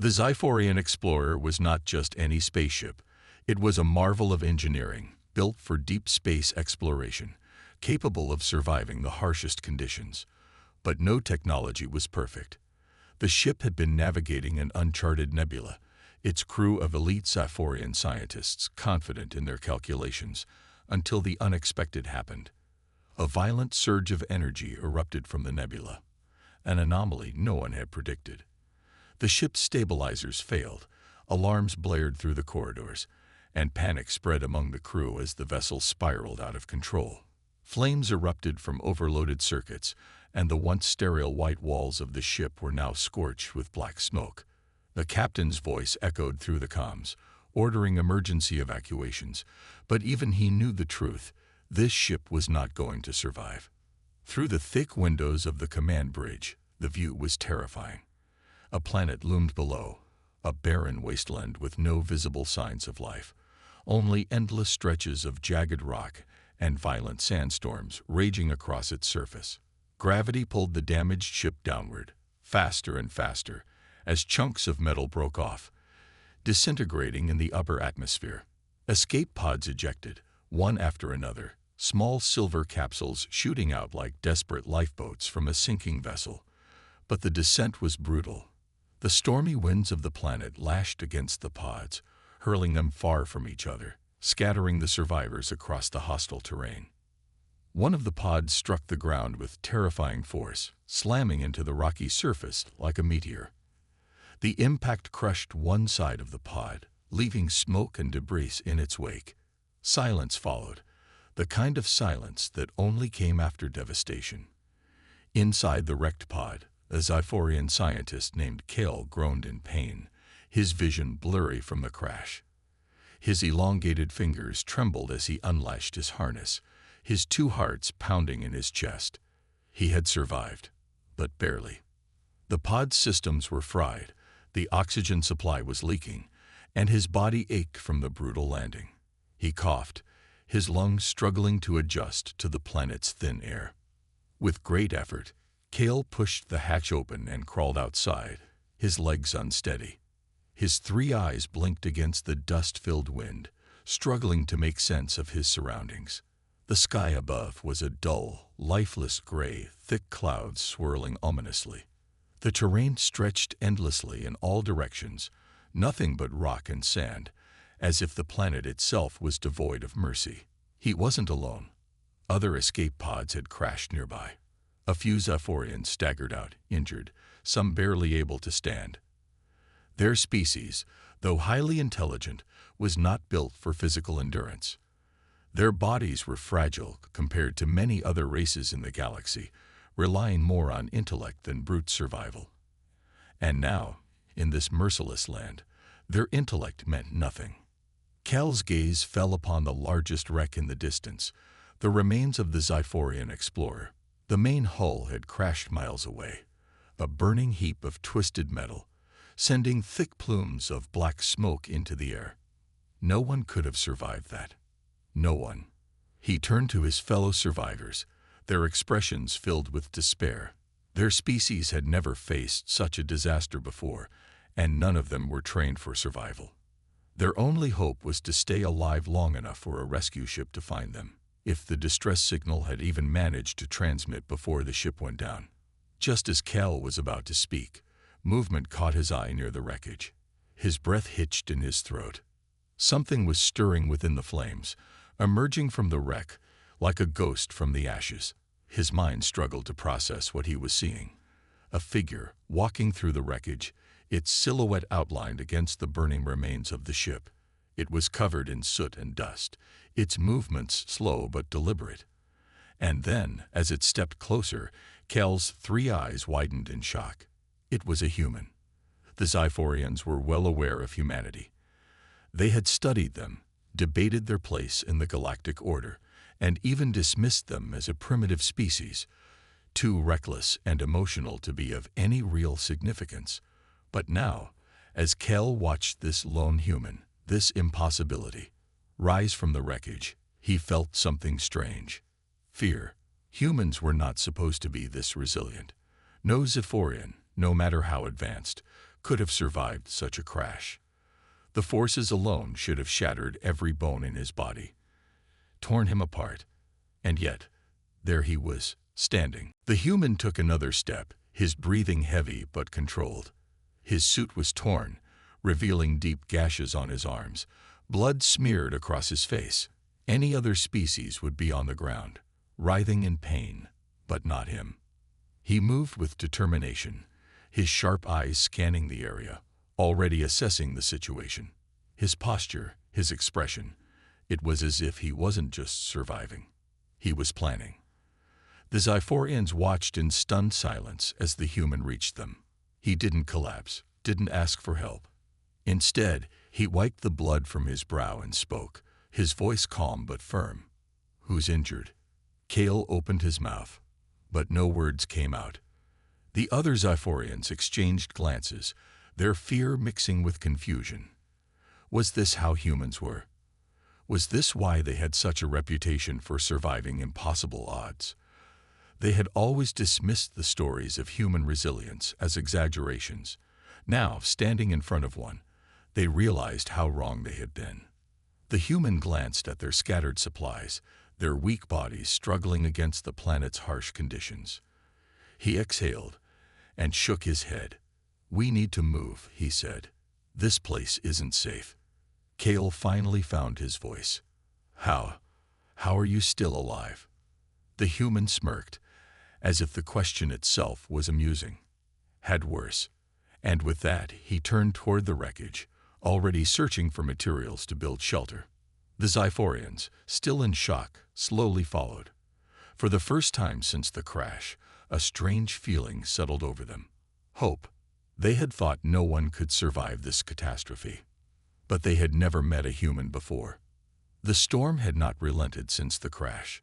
The Xiphorian Explorer was not just any spaceship. It was a marvel of engineering, built for deep space exploration, capable of surviving the harshest conditions. But no technology was perfect. The ship had been navigating an uncharted nebula, its crew of elite Xiphorian scientists confident in their calculations, until the unexpected happened. A violent surge of energy erupted from the nebula, an anomaly no one had predicted. The ship's stabilizers failed, alarms blared through the corridors, and panic spread among the crew as the vessel spiraled out of control. Flames erupted from overloaded circuits, and the once sterile white walls of the ship were now scorched with black smoke. The captain's voice echoed through the comms, ordering emergency evacuations, but even he knew the truth. This ship was not going to survive. Through the thick windows of the command bridge, the view was terrifying. A planet loomed below, a barren wasteland with no visible signs of life, only endless stretches of jagged rock and violent sandstorms raging across its surface. Gravity pulled the damaged ship downward, faster and faster, as chunks of metal broke off, disintegrating in the upper atmosphere. Escape pods ejected, one after another, small silver capsules shooting out like desperate lifeboats from a sinking vessel. But the descent was brutal. The stormy winds of the planet lashed against the pods, hurling them far from each other, scattering the survivors across the hostile terrain. One of the pods struck the ground with terrifying force, slamming into the rocky surface like a meteor. The impact crushed one side of the pod, leaving smoke and debris in its wake. Silence followed, the kind of silence that only came after devastation. Inside the wrecked pod, a Xiphorian scientist named Kale groaned in pain, his vision blurry from the crash. His elongated fingers trembled as he unlatched his harness, his two hearts pounding in his chest. He had survived, but barely. The pod's systems were fried, the oxygen supply was leaking, and his body ached from the brutal landing. He coughed, his lungs struggling to adjust to the planet's thin air. With great effort, Kale pushed the hatch open and crawled outside, his legs unsteady. His three eyes blinked against the dust-filled wind, struggling to make sense of his surroundings. The sky above was a dull, lifeless gray, thick clouds swirling ominously. The terrain stretched endlessly in all directions, nothing but rock and sand, as if the planet itself was devoid of mercy. He wasn't alone. Other escape pods had crashed nearby. A few Xiphorians staggered out, injured, some barely able to stand. Their species, though highly intelligent, was not built for physical endurance. Their bodies were fragile compared to many other races in the galaxy, relying more on intellect than brute survival. And now, in this merciless land, their intellect meant nothing. Cal's gaze fell upon the largest wreck in the distance, the remains of the Xiphorian Explorer. The main hull had crashed miles away, a burning heap of twisted metal, sending thick plumes of black smoke into the air. No one could have survived that. No one. He turned to his fellow survivors, their expressions filled with despair. Their species had never faced such a disaster before, and none of them were trained for survival. Their only hope was to stay alive long enough for a rescue ship to find them, if the distress signal had even managed to transmit before the ship went down. Just as Cal was about to speak, movement caught his eye near the wreckage. His breath hitched in his throat. Something was stirring within the flames, emerging from the wreck like a ghost from the ashes. His mind struggled to process what he was seeing. A figure walking through the wreckage, its silhouette outlined against the burning remains of the ship. It was covered in soot and dust, its movements slow but deliberate. And then, as it stepped closer, Cal's three eyes widened in shock. It was a human. The Xiphorians were well aware of humanity. They had studied them, debated their place in the galactic order, and even dismissed them as a primitive species, too reckless and emotional to be of any real significance. But now, as Cal watched this lone human, this impossibility, rise from the wreckage, he felt something strange. Fear. Humans were not supposed to be this resilient. No Xiphorian, no matter how advanced, could have survived such a crash. The forces alone should have shattered every bone in his body, torn him apart. And yet, there he was, standing. The human took another step, his breathing heavy but controlled. His suit was torn, revealing deep gashes on his arms. Blood smeared across his face. Any other species would be on the ground, writhing in pain, but not him. He moved with determination, his sharp eyes scanning the area, already assessing the situation. His posture, his expression, it was as if he wasn't just surviving. He was planning. The Xiphorians watched in stunned silence as the human reached them. He didn't collapse, didn't ask for help. Instead, he wiped the blood from his brow and spoke, his voice calm but firm. "Who's injured?" Kale opened his mouth, but no words came out. The other Xiphorians exchanged glances, their fear mixing with confusion. Was this how humans were? Was this why they had such a reputation for surviving impossible odds? They had always dismissed the stories of human resilience as exaggerations. Now, standing in front of one, they realized how wrong they had been. The human glanced at their scattered supplies, their weak bodies struggling against the planet's harsh conditions. He exhaled and shook his head. "We need to move," he said. "This place isn't safe." Kale finally found his voice. How are you still alive?" The human smirked, as if the question itself was amusing. "Had worse." And with that, he turned toward the wreckage, already searching for materials to build shelter. The Xiphorians, still in shock, slowly followed. For the first time since the crash, a strange feeling settled over them. Hope. They had thought no one could survive this catastrophe. But they had never met a human before. The storm had not relented since the crash.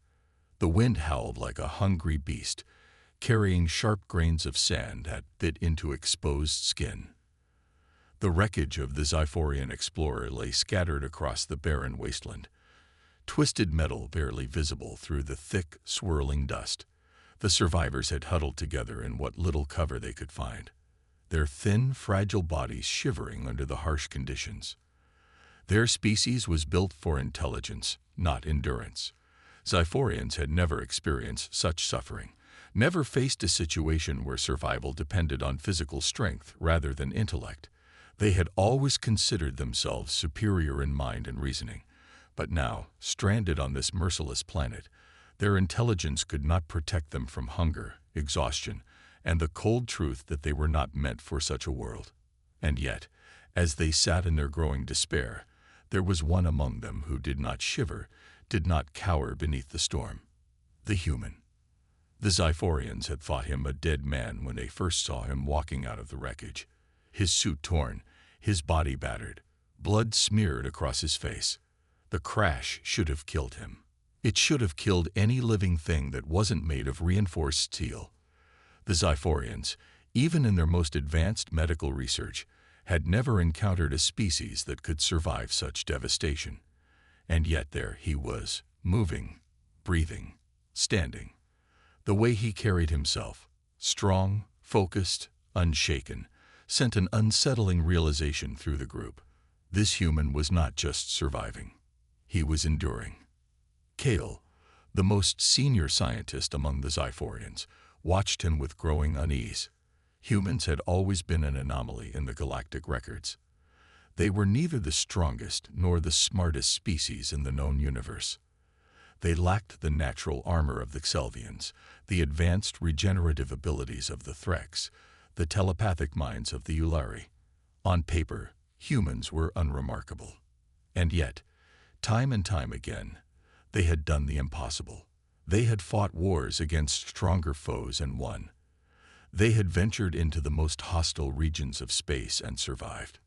The wind howled like a hungry beast, carrying sharp grains of sand that bit into exposed skin. The wreckage of the Xiphorian explorer lay scattered across the barren wasteland, twisted metal barely visible through the thick, swirling dust. The survivors had huddled together in what little cover they could find, their thin, fragile bodies shivering under the harsh conditions. Their species was built for intelligence, not endurance. Xiphorians had never experienced such suffering, never faced a situation where survival depended on physical strength rather than intellect. They had always considered themselves superior in mind and reasoning, but now, stranded on this merciless planet, their intelligence could not protect them from hunger, exhaustion, and the cold truth that they were not meant for such a world. And yet, as they sat in their growing despair, there was one among them who did not shiver, did not cower beneath the storm. The human. The Xiphorians had thought him a dead man when they first saw him walking out of the wreckage. His suit torn, his body battered, blood smeared across his face. The crash should have killed him. It should have killed any living thing that wasn't made of reinforced steel. The Xiphorians, even in their most advanced medical research, had never encountered a species that could survive such devastation. And yet there he was, moving, breathing, standing. The way he carried himself, strong, focused, unshaken, sent an unsettling realization through the group. This human was not just surviving. He was enduring. Kale, the most senior scientist among the Xiphorians, watched him with growing unease. Humans had always been an anomaly in the galactic records. They were neither the strongest nor the smartest species in the known universe. They lacked the natural armor of the Xelvians, the advanced regenerative abilities of the Threx, the telepathic minds of the Ulari. On paper, humans were unremarkable. And yet, time and time again, they had done the impossible. They had fought wars against stronger foes and won. They had ventured into the most hostile regions of space and survived.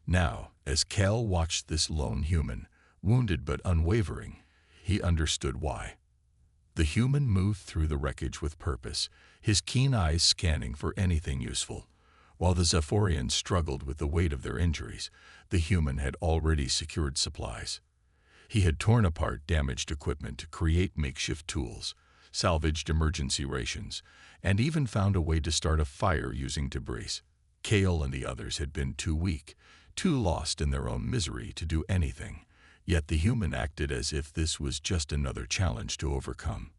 Now, as Cal watched this lone human, wounded but unwavering, he understood why. The human moved through the wreckage with purpose, his keen eyes scanning for anything useful. While the Xiphorians struggled with the weight of their injuries, the human had already secured supplies. He had torn apart damaged equipment to create makeshift tools, salvaged emergency rations, and even found a way to start a fire using debris. Kale and the others had been too weak, too lost in their own misery to do anything, yet the human acted as if this was just another challenge to overcome.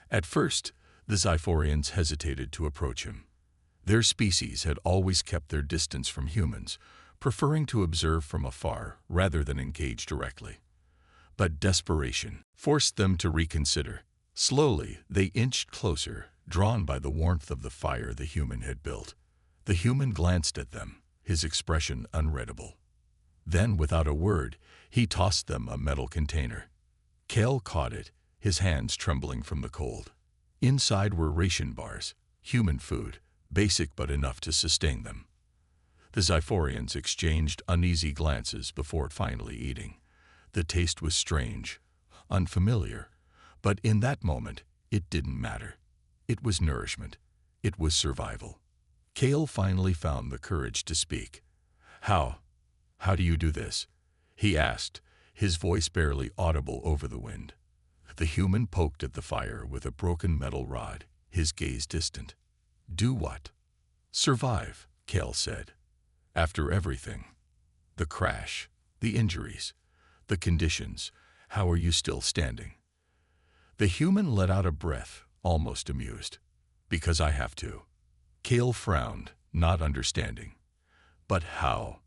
At first, the Zyphorians hesitated to approach him. Their species had always kept their distance from humans, preferring to observe from afar rather than engage directly. But desperation forced them to reconsider. Slowly, they inched closer, drawn by the warmth of the fire the human had built. The human glanced at them, his expression unreadable. Then, without a word, he tossed them a metal container. Kale caught it, his hands trembling from the cold. Inside were ration bars, human food, basic but enough to sustain them. The Zyphorians exchanged uneasy glances before finally eating. The taste was strange, unfamiliar, but in that moment, it didn't matter. It was nourishment. It was survival. Kale finally found the courage to speak. How do you do this?" he asked, his voice barely audible over the wind. The human poked at the fire with a broken metal rod, his gaze distant. "Do what?" "Survive," Kale said. "After everything. The crash, the injuries, the conditions, how are you still standing?" The human let out a breath, almost amused. "Because I have to." Kale frowned, not understanding. "But how?"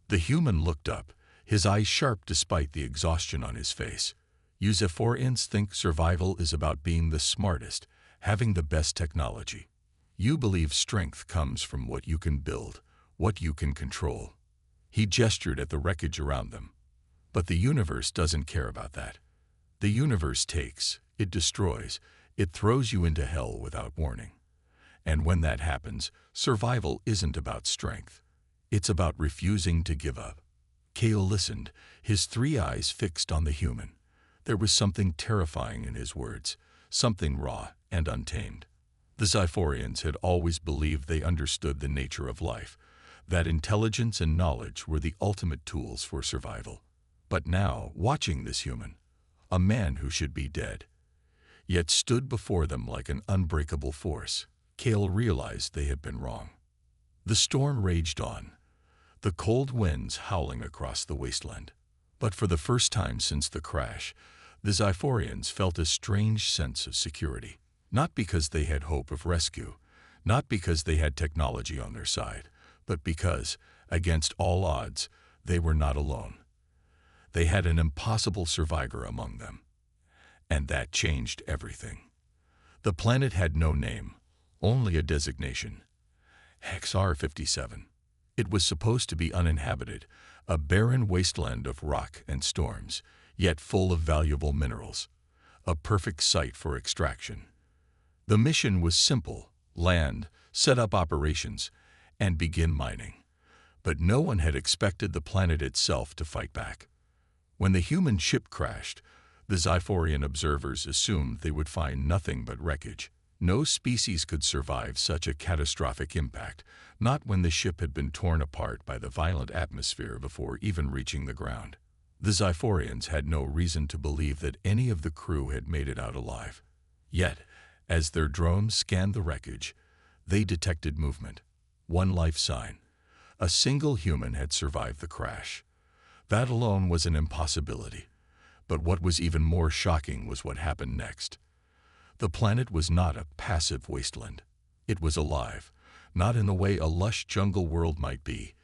The human looked up, his eyes sharp despite the exhaustion on his face. "You Zyphorians think survival is about being the smartest, having the best technology. You believe strength comes from what you can build, what you can control." He gestured at the wreckage around them. "But the universe doesn't care about that. The universe takes, it destroys, it throws you into hell without warning. And when that happens, survival isn't about strength. It's about refusing to give up." Kale listened, his three eyes fixed on the human. There was something terrifying in his words, something raw and untamed. The Zyphorians had always believed they understood the nature of life, that intelligence and knowledge were the ultimate tools for survival. But now, watching this human, a man who should be dead, yet stood before them like an unbreakable force, Kale realized they had been wrong. The storm raged on, the cold winds howling across the wasteland. But for the first time since the crash, the Zyphorians felt a strange sense of security. Not because they had hope of rescue, not because they had technology on their side, but because, against all odds, they were not alone. They had an impossible survivor among them. And that changed everything. The planet had no name, only a designation. XR57. It was supposed to be uninhabited, a barren wasteland of rock and storms, yet full of valuable minerals. A perfect site for extraction. The mission was simple: land, set up operations, and begin mining. But no one had expected the planet itself to fight back. When the human ship crashed, the Zyphorian observers assumed they would find nothing but wreckage. No species could survive such a catastrophic impact, not when the ship had been torn apart by the violent atmosphere before even reaching the ground. The Zyphorians had no reason to believe that any of the crew had made it out alive. Yet, as their drones scanned the wreckage, they detected movement. One life sign. A single human had survived the crash. That alone was an impossibility. But what was even more shocking was what happened next. The planet was not a passive wasteland. It was alive, not in the way a lush jungle world might be,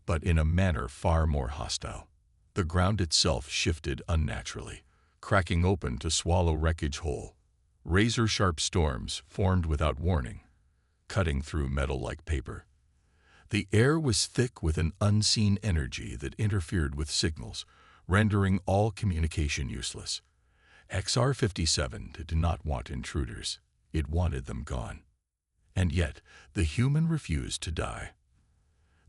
but in a manner far more hostile. The ground itself shifted unnaturally, cracking open to swallow wreckage whole. Razor-sharp storms formed without warning, cutting through metal like paper. The air was thick with an unseen energy that interfered with signals, rendering all communication useless. XR57 did not want intruders. It wanted them gone. And yet, the human refused to die.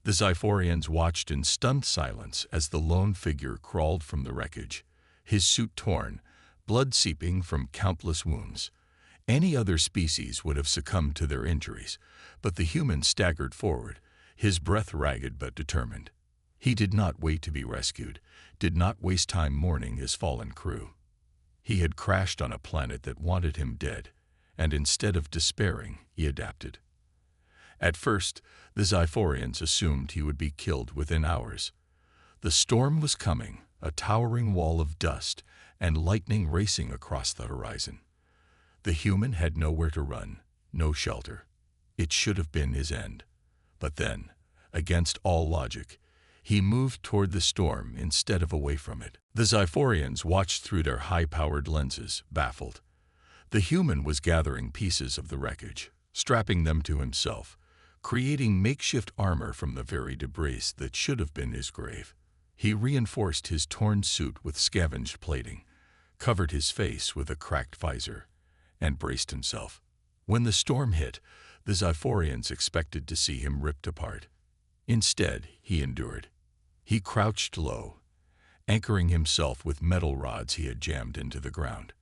The Zyphorians watched in stunned silence as the lone figure crawled from the wreckage, his suit torn, blood seeping from countless wounds. Any other species would have succumbed to their injuries, but the human staggered forward, his breath ragged but determined. He did not wait to be rescued, did not waste time mourning his fallen crew. He had crashed on a planet that wanted him dead, and instead of despairing, he adapted. At first, the Xiphorians assumed he would be killed within hours. The storm was coming, a towering wall of dust and lightning racing across the horizon. The human had nowhere to run, no shelter. It should have been his end. But then, against all logic, he moved toward the storm instead of away from it. The Xiphorians watched through their high-powered lenses, baffled. The human was gathering pieces of the wreckage, strapping them to himself, creating makeshift armor from the very debris that should have been his grave. He reinforced his torn suit with scavenged plating, covered his face with a cracked visor, and braced himself. When the storm hit, the Xiphorians expected to see him ripped apart. Instead, he endured. He crouched low, anchoring himself with metal rods he had jammed into the ground.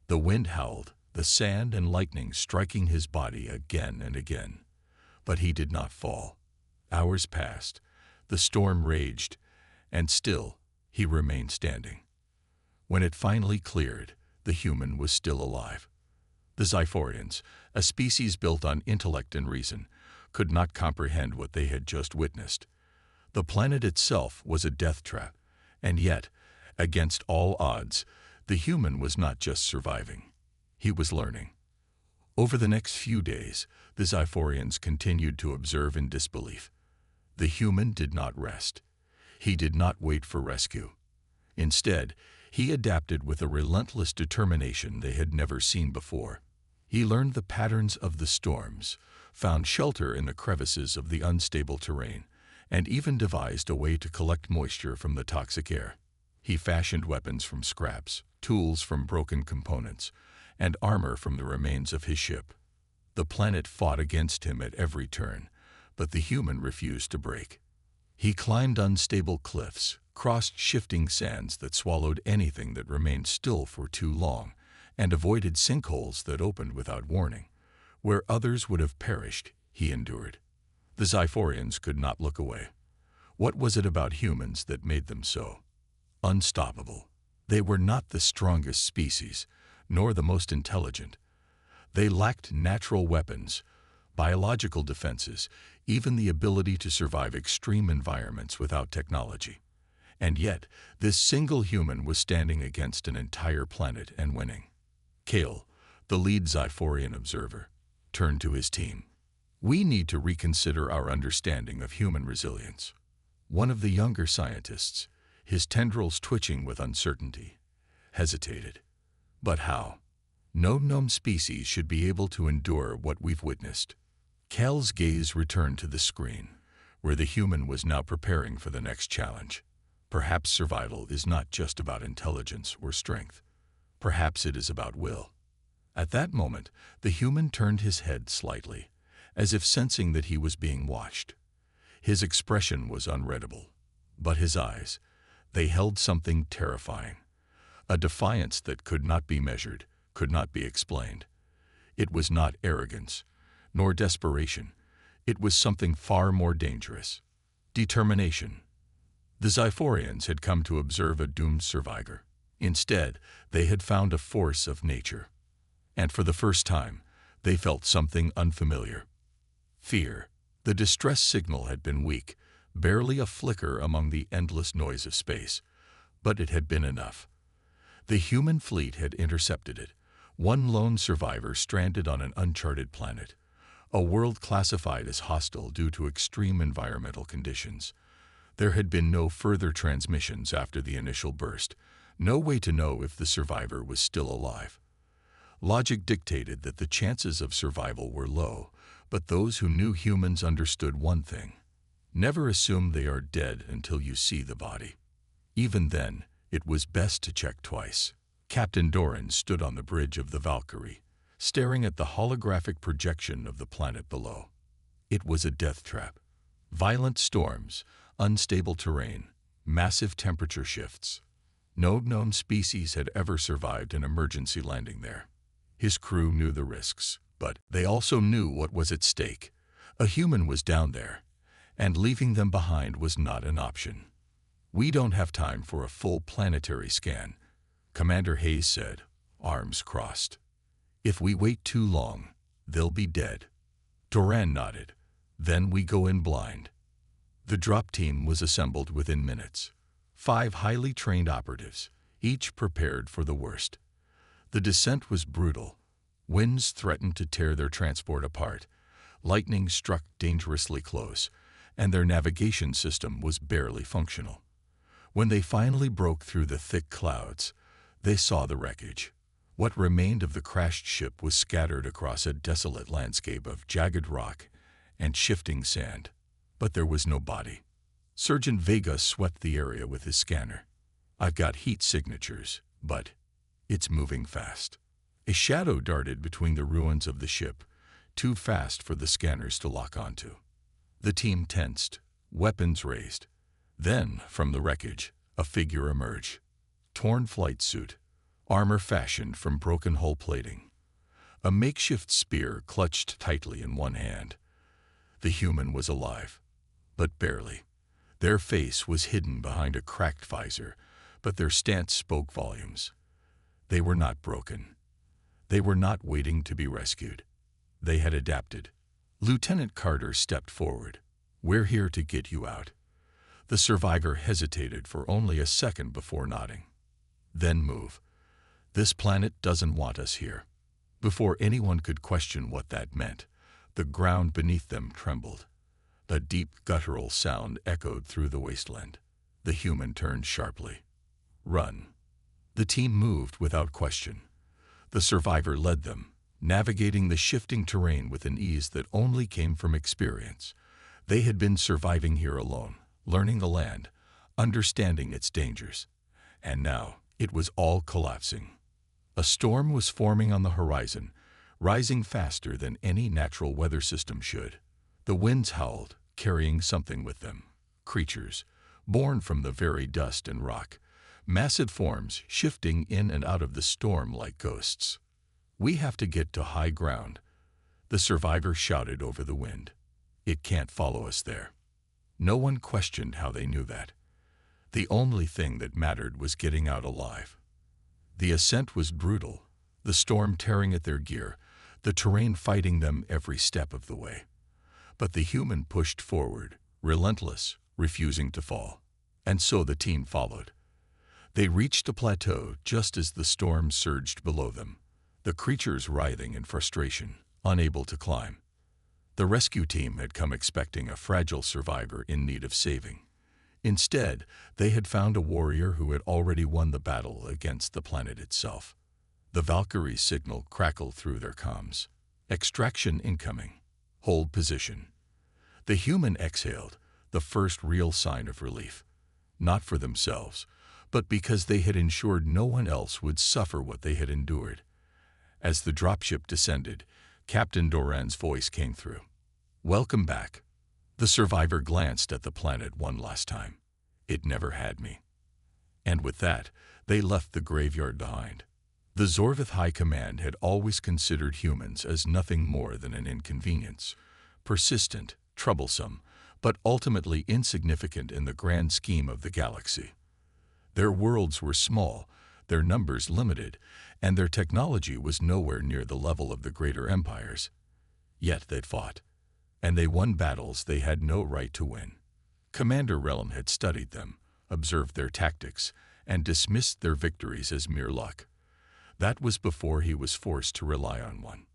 The wind howled, the sand and lightning striking his body again and again. But he did not fall. Hours passed, the storm raged, and still he remained standing. When it finally cleared, the human was still alive. The Xiphorians, a species built on intellect and reason, could not comprehend what they had just witnessed. The planet itself was a death trap, and yet, against all odds, the human was not just surviving. He was learning. Over the next few days, the Xiphorians continued to observe in disbelief. The human did not rest. He did not wait for rescue. Instead, he adapted with a relentless determination they had never seen before. He learned the patterns of the storms, found shelter in the crevices of the unstable terrain, and even devised a way to collect moisture from the toxic air. He fashioned weapons from scraps, tools from broken components, and armor from the remains of his ship. The planet fought against him at every turn, but the human refused to break. He climbed unstable cliffs, crossed shifting sands that swallowed anything that remained still for too long, and avoided sinkholes that opened without warning. Where others would have perished, he endured. The Xiphorians could not look away. What was it about humans that made them so unstoppable? They were not the strongest species, nor the most intelligent. They lacked natural weapons, biological defenses, even the ability to survive extreme environments without technology. And yet, this single human was standing against an entire planet and winning. Kale, the lead Xiphorian observer, turned to his team. "We need to reconsider our understanding of human resilience." One of the younger scientists, his tendrils twitching with uncertainty, hesitated. But how? No known species should be able to endure what we've witnessed. Cal's gaze returned to the screen, where the human was now preparing for the next challenge. Perhaps survival is not just about intelligence or strength. Perhaps it is about will. At that moment, the human turned his head slightly, as if sensing that he was being watched. His expression was unreadable, but his eyes, they held something terrifying. A defiance that could not be measured, could not be explained. It was not arrogance, nor desperation. It was something far more dangerous. Determination. The Xiphorians had come to observe a doomed survivor. Instead, they had found a force of nature. And for the first time, they felt something unfamiliar. Fear. The distress signal had been weak, barely a flicker among the endless noise of space. But it had been enough. The human fleet had intercepted it, one lone survivor stranded on an uncharted planet, a world classified as hostile due to extreme environmental conditions. There had been no further transmissions after the initial burst, no way to know if the survivor was still alive. Logic dictated that the chances of survival were low, but those who knew humans understood one thing: never assume they are dead until you see the body. Even then, it was best to check twice. Captain Doran stood on the bridge of the Valkyrie, staring at the holographic projection of the planet below. It was a death trap. Violent storms, unstable terrain, massive temperature shifts. No known species had ever survived an emergency landing there. His crew knew the risks, but they also knew what was at stake. A human was down there, and leaving them behind was not an option. "We don't have time for a full planetary scan," Commander Hayes said, arms crossed. "If we wait too long, they'll be dead." Doran nodded, Then we go in blind. The drop team was assembled within minutes. 5 highly trained operatives, each prepared for the worst. The descent was brutal. Winds threatened to tear their transport apart. Lightning struck dangerously close, and their navigation system was barely functional. When they finally broke through the thick clouds, they saw the wreckage. What remained of the crashed ship was scattered across a desolate landscape of jagged rock and shifting sand. But there was no body. Sergeant Vega swept the area with his scanner. "I've got heat signatures, but it's moving fast." A shadow darted between the ruins of the ship, too fast for the scanners to lock onto. The team tensed, weapons raised. Then, from the wreckage, a figure emerged. Torn flight suit, armor fashioned from broken hull plating. A makeshift spear clutched tightly in one hand. The human was alive, but barely. Their face was hidden behind a cracked visor, but their stance spoke volumes. They were not broken. They were not waiting to be rescued. They had adapted. Lieutenant Carter stepped forward. "We're here to get you out." The survivor hesitated for only a second before nodding. "Then move. This planet doesn't want us here." Before anyone could question what that meant, the ground beneath them trembled. A deep guttural sound echoed through the wasteland. The human turned sharply. "Run." The team moved without question. The survivor led them, navigating the shifting terrain with an ease that only came from experience. They had been surviving here alone, learning the land, understanding its dangers. And now it was all collapsing. A storm was forming on the horizon, rising faster than any natural weather system should. The winds howled, carrying something with them. Creatures, born from the very dust and rock. Massive forms shifting in and out of the storm like ghosts. "We have to get to high ground," the survivor shouted over the wind. "It can't follow us there." No one questioned how they knew that. The only thing that mattered was getting out alive. The ascent was brutal, the storm tearing at their gear, the terrain fighting them every step of the way. But the human pushed forward, relentless, refusing to fall. And so the team followed. They reached a plateau just as the storm surged below them, the creatures writhing in frustration, unable to climb. The rescue team had come expecting a fragile survivor in need of saving. Instead, they had found a warrior who had already won the battle against the planet itself. The Valkyrie's signal crackled through their comms. "Extraction incoming. Hold position." The human exhaled, the first real sign of relief. Not for themselves, but because they had ensured no one else would suffer what they had endured. As the dropship descended, Captain Doran's voice came through. "Welcome back." The survivor glanced at the planet one last time. It never had me. And with that, they left the graveyard behind. The Zorvith High Command had always considered humans as nothing more than an inconvenience, persistent, troublesome, but ultimately insignificant in the grand scheme of the galaxy. Their worlds were small, their numbers limited, and their technology was nowhere near the level of the greater empires. Yet they'd fought, and they won battles they had no right to win. Commander Relm had studied them, observed their tactics, and dismissed their victories as mere luck. That was before he was forced to rely on one.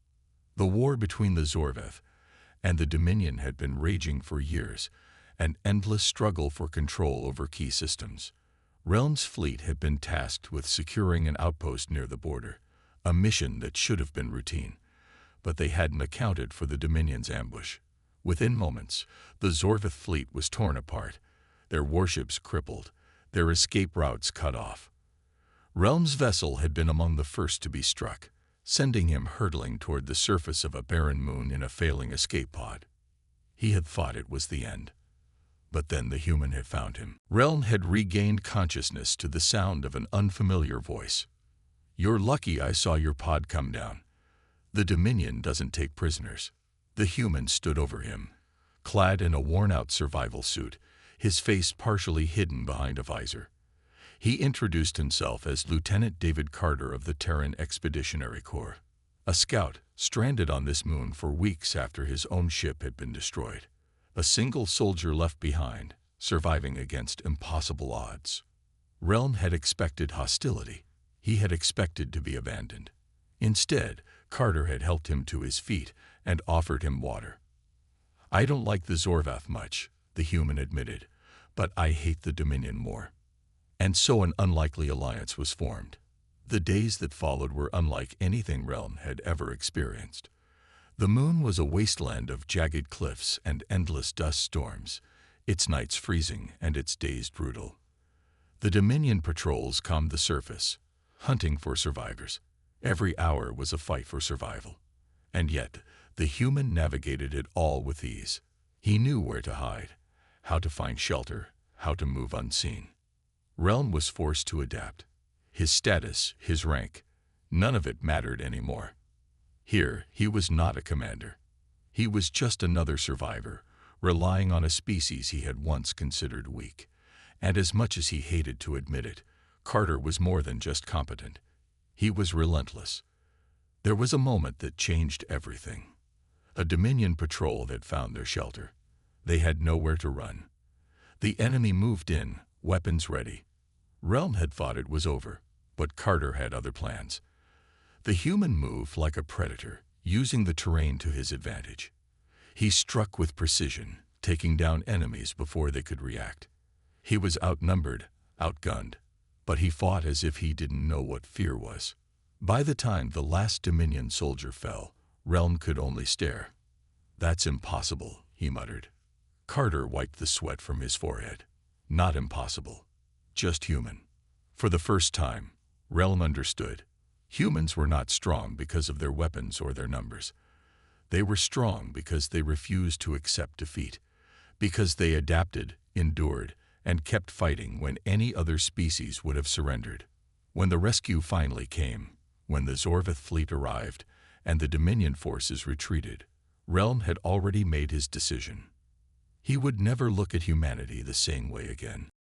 The war between the Zorvith and the Dominion had been raging for years, an endless struggle for control over key systems. Relm's fleet had been tasked with securing an outpost near the border, a mission that should have been routine, but they hadn't accounted for the Dominion's ambush. Within moments, the Zorvith fleet was torn apart, their warships crippled, their escape routes cut off. Relm's vessel had been among the first to be struck, sending him hurtling toward the surface of a barren moon in a failing escape pod. He had thought it was the end. But then the human had found him. Relm had regained consciousness to the sound of an unfamiliar voice. "You're lucky I saw your pod come down. The Dominion doesn't take prisoners." The human stood over him, clad in a worn-out survival suit, his face partially hidden behind a visor. He introduced himself as Lieutenant David Carter of the Terran Expeditionary Corps. a scout stranded on this moon for weeks after his own ship had been destroyed. A single soldier left behind, surviving against impossible odds. Relm had expected hostility. He had expected to be abandoned. Instead, Carter had helped him to his feet and offered him water. "I don't like the Zorvath much," the human admitted, "but I hate the Dominion more." And so an unlikely alliance was formed. The days that followed were unlike anything Relm had ever experienced. The moon was a wasteland of jagged cliffs and endless dust storms, its nights freezing and its days brutal. The Dominion patrols combed the surface, hunting for survivors. Every hour was a fight for survival. And yet, the human navigated it all with ease. He knew where to hide, how to find shelter, how to move unseen. Relm was forced to adapt. His status, his rank, none of it mattered anymore. Here, he was not a commander. He was just another survivor, relying on a species he had once considered weak. And as much as he hated to admit it, Carter was more than just competent. He was relentless. There was a moment that changed everything. A Dominion patrol had found their shelter. They had nowhere to run. The enemy moved in, weapons ready. Relm had thought it was over, but Carter had other plans. The human moved like a predator, using the terrain to his advantage. He struck with precision, taking down enemies before they could react. He was outnumbered, outgunned, but he fought as if he didn't know what fear was. By the time the last Dominion soldier fell, Relm could only stare. "That's impossible," he muttered. Carter wiped the sweat from his forehead. Not impossible, just human. For the first time, Relm understood. Humans were not strong because of their weapons or their numbers. They were strong because they refused to accept defeat, because they adapted, endured, and kept fighting when any other species would have surrendered. When the rescue finally came, when the Zorvath fleet arrived and the Dominion forces retreated, Relm had already made his decision. He would never look at humanity the same way again.